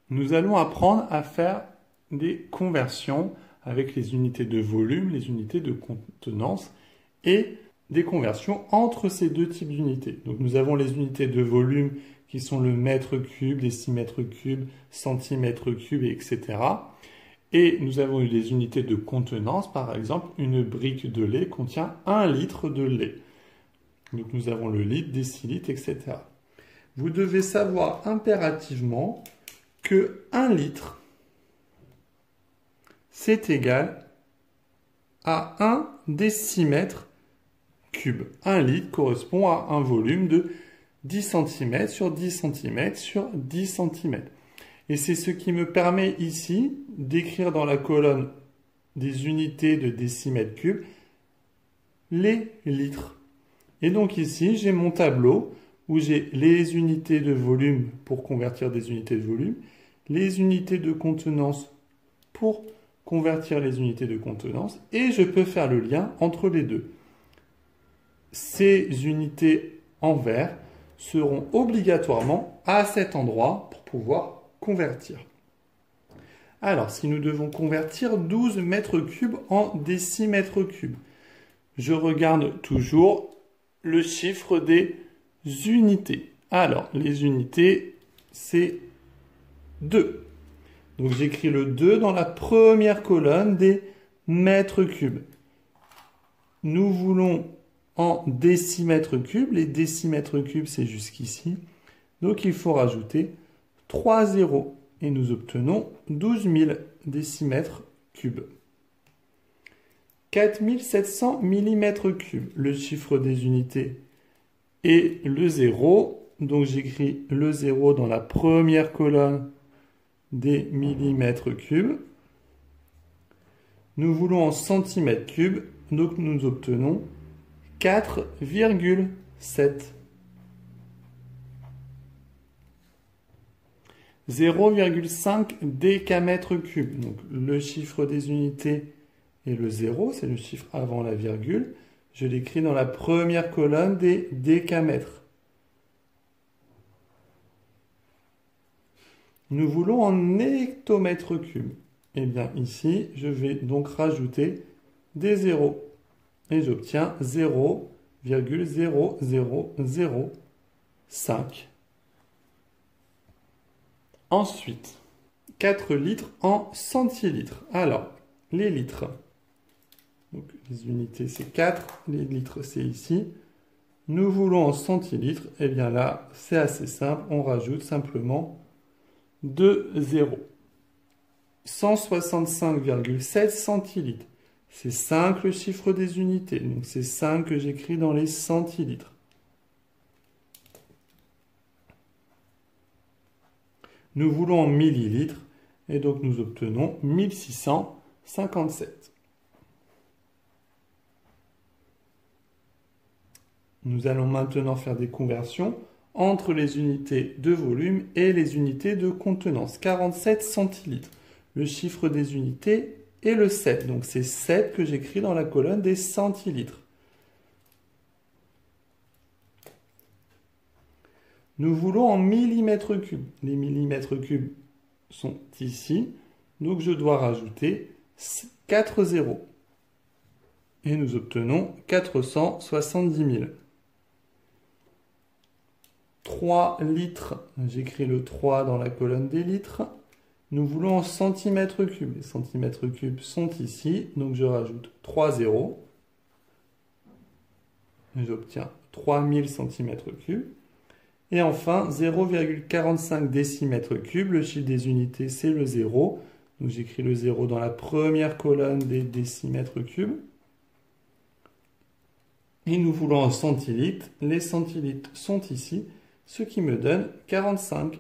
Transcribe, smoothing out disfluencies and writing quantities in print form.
Nous allons apprendre à faire des conversions avec les unités de volume, les unités de contenance et des conversions entre ces deux types d'unités. Donc nous avons les unités de volume qui sont le mètre cube, décimètre cube, centimètre cube, etc. Et nous avons les unités de contenance, par exemple, une brique de lait contient 1 litre de lait. Donc nous avons le litre, décilitre, etc. Vous devez savoir impérativement que 1 litre, c'est égal à 1 décimètre cube. 1 litre correspond à un volume de 10 cm sur 10 cm sur 10 cm. Et c'est ce qui me permet ici d'écrire dans la colonne des unités de décimètre cube les litres. Et donc ici, j'ai mon tableau où j'ai les unités de volume pour convertir des unités de volume, les unités de contenance pour convertir les unités de contenance, et je peux faire le lien entre les deux. Ces unités en vert seront obligatoirement à cet endroit pour pouvoir convertir. Alors, si nous devons convertir 12 mètres cubes en décimètres cubes, je regarde toujours le chiffre des unités. Alors, les unités, c'est 2. Donc, j'écris le 2 dans la première colonne des mètres cubes. Nous voulons en décimètres cubes. Les décimètres cubes, c'est jusqu'ici. Donc, il faut rajouter 3 zéros. Et nous obtenons 12 000 décimètres cubes. 4700 mm3. Le chiffre des unités est le 0. Donc j'écris le 0 dans la première colonne des millimètres cubes. Nous voulons en centimètres cubes. Donc nous obtenons 4,7. 0,5 décamètres cubes. Donc le chiffre des unités est le 0, c'est le chiffre avant la virgule. Je l'écris dans la première colonne des décamètres. Nous voulons en hectomètres cubes. Et bien ici, je vais donc rajouter des zéros. Et j'obtiens 0,0005. Ensuite, 4 litres en centilitres. Alors, les litres. Donc, les unités, c'est 4. Les litres, c'est ici. Nous voulons en centilitres. Et bien là, c'est assez simple. On rajoute simplement 2 zéros. 165,7 centilitres. C'est 5 le chiffre des unités. Donc, c'est 5 que j'écris dans les centilitres. Nous voulons en millilitres, et donc nous obtenons 1657. Nous allons maintenant faire des conversions entre les unités de volume et les unités de contenance. 47 centilitres. Le chiffre des unités est le 7, donc c'est 7 que j'écris dans la colonne des centilitres. Nous voulons en millimètres cubes. Les millimètres cubes sont ici. Donc je dois rajouter 4 zéros. Et nous obtenons 470 000. 3 litres. J'écris le 3 dans la colonne des litres. Nous voulons en centimètres cubes. Les centimètres cubes sont ici. Donc je rajoute 3 zéros. Et j'obtiens 3000 centimètres cubes. Et enfin, 0,45 décimètres cubes. Le chiffre des unités, c'est le 0. Donc j'écris le 0 dans la première colonne des décimètres cubes. Et nous voulons en centilitres. Les centilitres sont ici, ce qui me donne 45